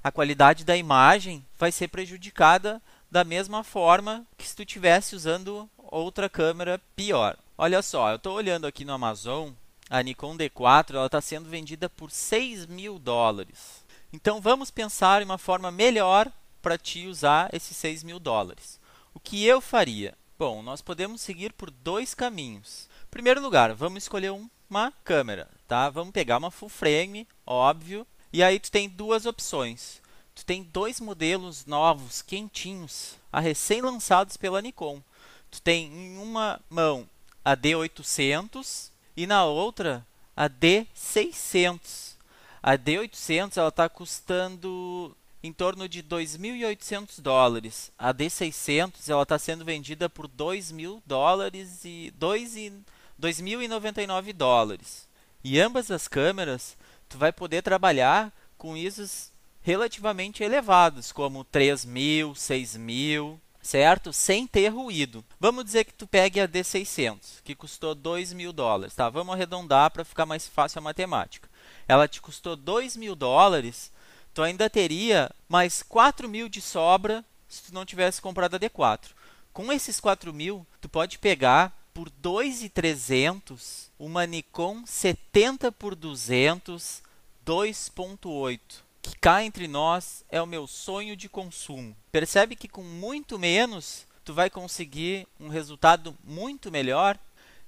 A qualidade da imagem vai ser prejudicada da mesma forma que se tu estivesse usando outra câmera pior. Olha só, eu estou olhando aqui no Amazon, a Nikon D4 está sendo vendida por $6.000. Então vamos pensar em uma forma melhor para te usar esses $6.000. O que eu faria? Bom, nós podemos seguir por dois caminhos. Em primeiro lugar, vamos escolher uma câmera, tá? Vamos pegar uma full frame, óbvio, e aí tu tem duas opções. Tu tem dois modelos novos, quentinhos, recém-lançados pela Nikon. Tu tem em uma mão a D800 e na outra a D600. A D800 ela está custando em torno de $2.800. A D600 ela está sendo vendida por $2.000 e $2.099. E ambas as câmeras tu vai poder trabalhar com ISOs relativamente elevados, como 3.000, 6.000, certo? Sem ter ruído. Vamos dizer que tu pegue a D600, que custou $2.000, tá? Vamos arredondar para ficar mais fácil a matemática. Ela te custou $2.000, tu ainda teria mais 4.000 de sobra se tu não tivesse comprado a D4. Com esses 4.000, tu pode pegar por $2.300 uma Nikon 70x200 2.8, que cá entre nós é o meu sonho de consumo. Percebe que com muito menos tu vai conseguir um resultado muito melhor?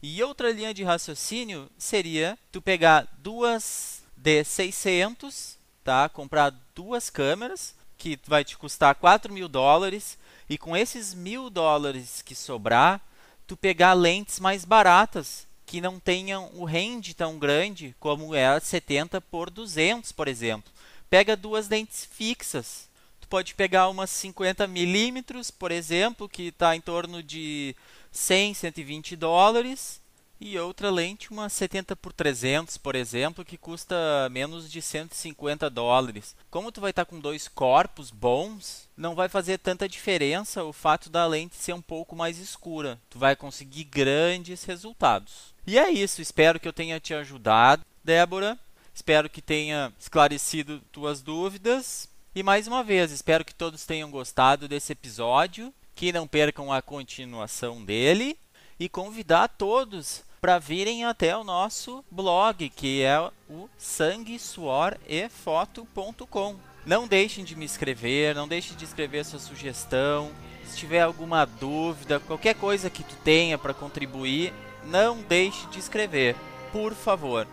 E outra linha de raciocínio seria tu pegar duas D600, tá? Comprar duas câmeras que vai te custar $4.000 e com esses $1.000 que sobrar, tu pegar lentes mais baratas que não tenham o range tão grande como é a 70x200, por exemplo. Pega duas lentes fixas. Tu pode pegar uma 50mm, por exemplo, que está em torno de $100, $120, e outra lente, uma 70x300, por exemplo, que custa menos de $150. Como tu vai estar com dois corpos bons, não vai fazer tanta diferença o fato da lente ser um pouco mais escura. Tu vai conseguir grandes resultados. E é isso, espero que eu tenha te ajudado, Débora. Espero que tenha esclarecido tuas dúvidas. E mais uma vez, espero que todos tenham gostado desse episódio, que não percam a continuação dele e convidar todos para virem até o nosso blog, que é o sanguesuorefoto.com. Não deixem de me escrever, não deixem de escrever sua sugestão. Se tiver alguma dúvida, qualquer coisa que tu tenha para contribuir, não deixe de escrever, por favor.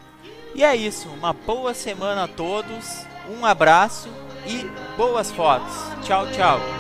E é isso, uma boa semana a todos, um abraço e boas fotos. Tchau, tchau.